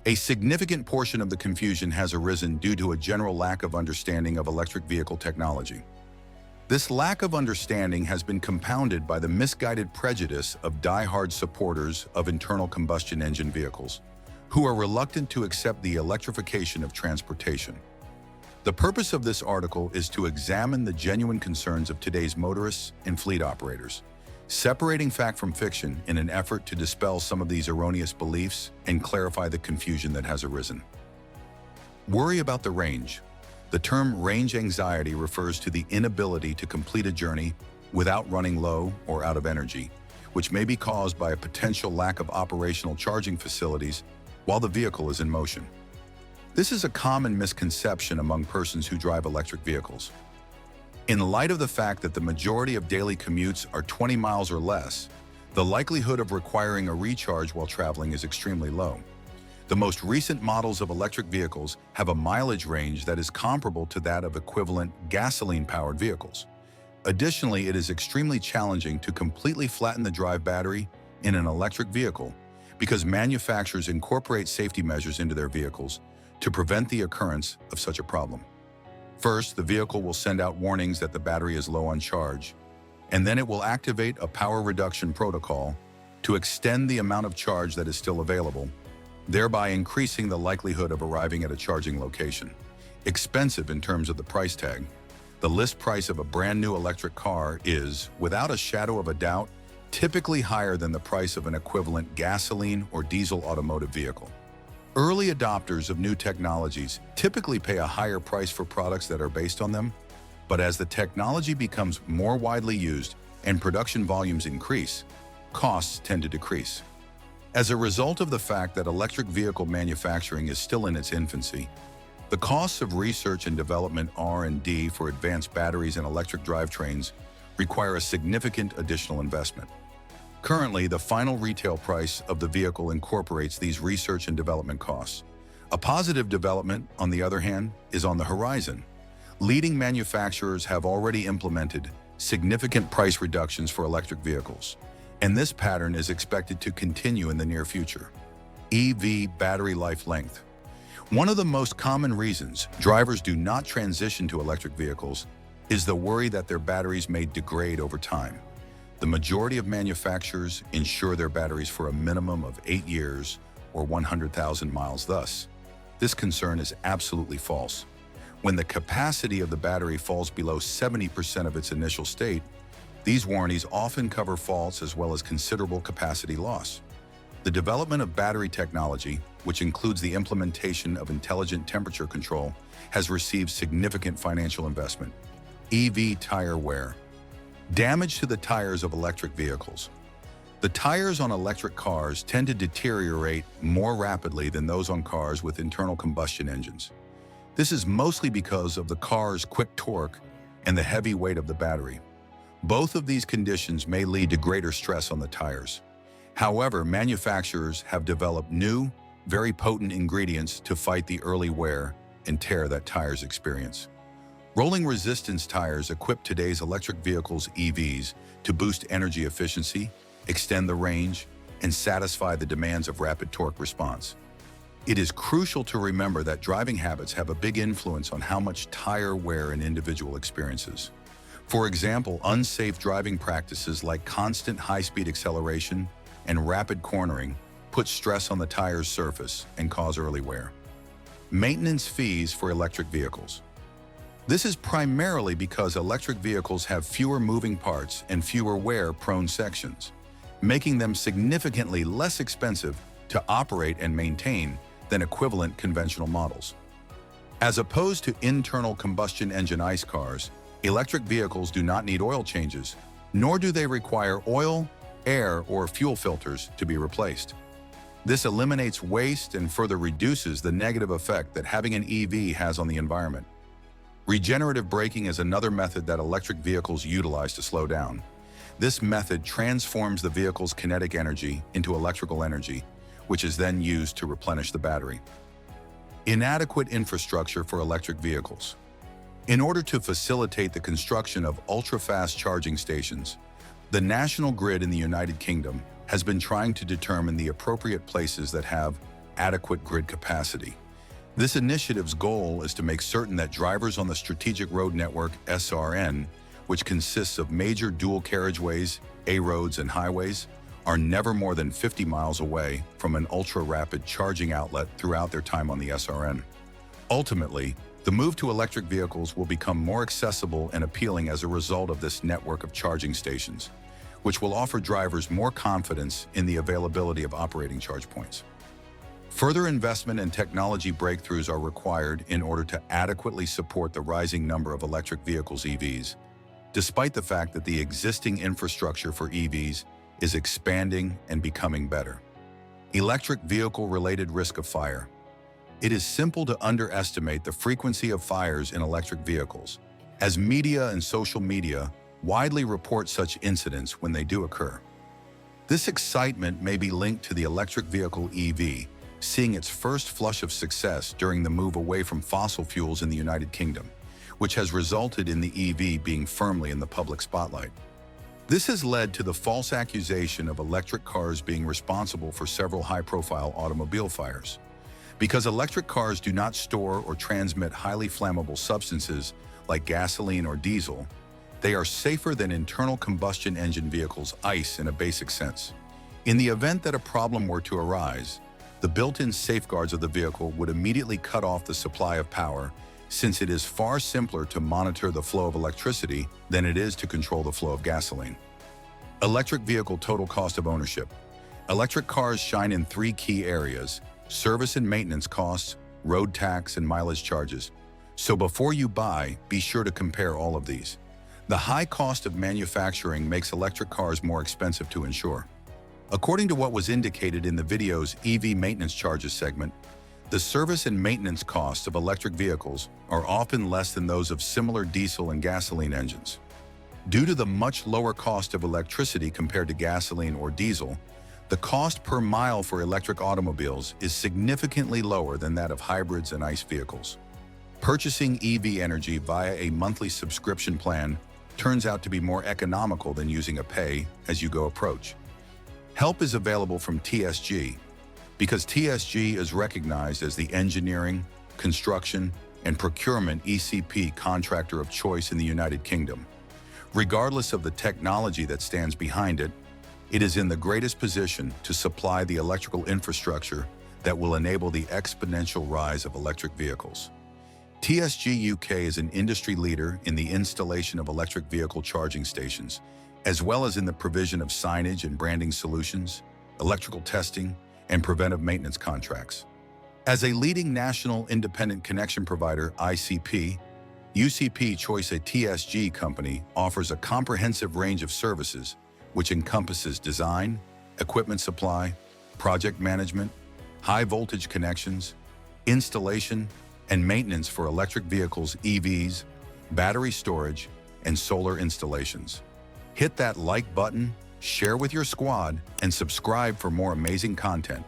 A significant portion of the confusion has arisen due to a general lack of understanding of electric vehicle technology. This lack of understanding has been compounded by the misguided prejudice of die-hard supporters of internal combustion engine vehicles, who are reluctant to accept the electrification of transportation. The purpose of this article is to examine the genuine concerns of today's motorists and fleet operators, separating fact from fiction in an effort to dispel some of these erroneous beliefs and clarify the confusion that has arisen. Worry about the range. The term range anxiety refers to the inability to complete a journey without running low or out of energy, which may be caused by a potential lack of operational charging facilities while the vehicle is in motion. This is a common misconception among persons who drive electric vehicles. In light of the fact that the majority of daily commutes are 20 miles or less, the likelihood of requiring a recharge while traveling is extremely low. The most recent models of electric vehicles have a mileage range that is comparable to that of equivalent gasoline-powered vehicles. Additionally, it is extremely challenging to completely flatten the drive battery in an electric vehicle because manufacturers incorporate safety measures into their vehicles to prevent the occurrence of such a problem. First, the vehicle will send out warnings that the battery is low on charge, and then it will activate a power reduction protocol to extend the amount of charge that is still available, thereby increasing the likelihood of arriving at a charging location. Expensive in terms of the price tag. The list price of a brand new electric car is, without a shadow of a doubt, typically higher than the price of an equivalent gasoline or diesel automotive vehicle. Early adopters of new technologies typically pay a higher price for products that are based on them, but as the technology becomes more widely used and production volumes increase, costs tend to decrease. As a result of the fact that electric vehicle manufacturing is still in its infancy, the costs of research and development R&D for advanced batteries and electric drivetrains require a significant additional investment. Currently, the final retail price of the vehicle incorporates these research and development costs. A positive development, on the other hand, is on the horizon. Leading manufacturers have already implemented significant price reductions for electric vehicles, and this pattern is expected to continue in the near future. EV battery life length. One of the most common reasons drivers do not transition to electric vehicles is the worry that their batteries may degrade over time. The majority of manufacturers insure their batteries for a minimum of 8 years or 100,000 miles thus. This concern is absolutely false. When the capacity of the battery falls below 70% of its initial state, these warranties often cover faults as well as considerable capacity loss. The development of battery technology, which includes the implementation of intelligent temperature control, has received significant financial investment. EV tire wear. Damage to the tires of electric vehicles. The tires on electric cars tend to deteriorate more rapidly than those on cars with internal combustion engines. This is mostly because of the car's quick torque and the heavy weight of the battery. Both of these conditions may lead to greater stress on the tires. However, manufacturers have developed new, very potent ingredients to fight the early wear and tear that tires experience. Rolling resistance tires equip today's electric vehicles EVs to boost energy efficiency, extend the range, and satisfy the demands of rapid torque response. It is crucial to remember that driving habits have a big influence on how much tire wear an individual experiences. For example, unsafe driving practices like constant high-speed acceleration and rapid cornering put stress on the tire's surface and cause early wear. Maintenance fees for electric vehicles. This is primarily because electric vehicles have fewer moving parts and fewer wear-prone sections, making them significantly less expensive to operate and maintain than equivalent conventional models. As opposed to internal combustion engine ICE cars, electric vehicles do not need oil changes, nor do they require oil, air, or fuel filters to be replaced. This eliminates waste and further reduces the negative effect that having an EV has on the environment. Regenerative braking is another method that electric vehicles utilize to slow down. This method transforms the vehicle's kinetic energy into electrical energy, which is then used to replenish the battery. Inadequate infrastructure for electric vehicles. In order to facilitate the construction of ultra-fast charging stations, the national grid in the United Kingdom has been trying to determine the appropriate places that have adequate grid capacity. This initiative's goal is to make certain that drivers on the Strategic Road Network (SRN), which consists of major dual carriageways, A roads, and highways, are never more than 50 miles away from an ultra-rapid charging outlet throughout their time on the SRN. Ultimately, the move to electric vehicles will become more accessible and appealing as a result of this network of charging stations, which will offer drivers more confidence in the availability of operating charge points. Further investment and technology breakthroughs are required in order to adequately support the rising number of electric vehicles (EVs), despite the fact that the existing infrastructure for EVs is expanding and becoming better. Electric vehicle-related risk of fire. It is simple to underestimate the frequency of fires in electric vehicles, as media and social media widely report such incidents when they do occur. This excitement may be linked to the electric vehicle EV seeing its first flush of success during the move away from fossil fuels in the United Kingdom, which has resulted in the EV being firmly in the public spotlight. This has led to the false accusation of electric cars being responsible for several high-profile automobile fires. Because electric cars do not store or transmit highly flammable substances like gasoline or diesel, they are safer than internal combustion engine vehicles (ICE) in a basic sense. In the event that a problem were to arise, the built-in safeguards of the vehicle would immediately cut off the supply of power, since it is far simpler to monitor the flow of electricity than it is to control the flow of gasoline. Electric vehicle total cost of ownership. Electric cars shine in three key areas: service and maintenance costs, road tax, and mileage charges. So before you buy, be sure to compare all of these. The high cost of manufacturing makes electric cars more expensive to insure. According to what was indicated in the video's EV maintenance charges segment, the service and maintenance costs of electric vehicles are often less than those of similar diesel and gasoline engines. Due to the much lower cost of electricity compared to gasoline or diesel, the cost per mile for electric automobiles is significantly lower than that of hybrids and ICE vehicles. Purchasing EV energy via a monthly subscription plan turns out to be more economical than using a pay-as-you-go approach. Help is available from TSG, because TSG is recognized as the engineering, construction, and procurement (ECP) contractor of choice in the United Kingdom. Regardless of the technology that stands behind it, it is in the greatest position to supply the electrical infrastructure that will enable the exponential rise of electric vehicles. TSG UK is an industry leader in the installation of electric vehicle charging stations, as well as in the provision of signage and branding solutions, electrical testing, and preventive maintenance contracts. As a leading national independent connection provider (ICP), UCP Choice, a TSG company, offers a comprehensive range of services which encompasses design, equipment supply, project management, high-voltage connections, installation, and maintenance for electric vehicles (EVs), battery storage, and solar installations. Hit that like button, share with your squad, and subscribe for more amazing content.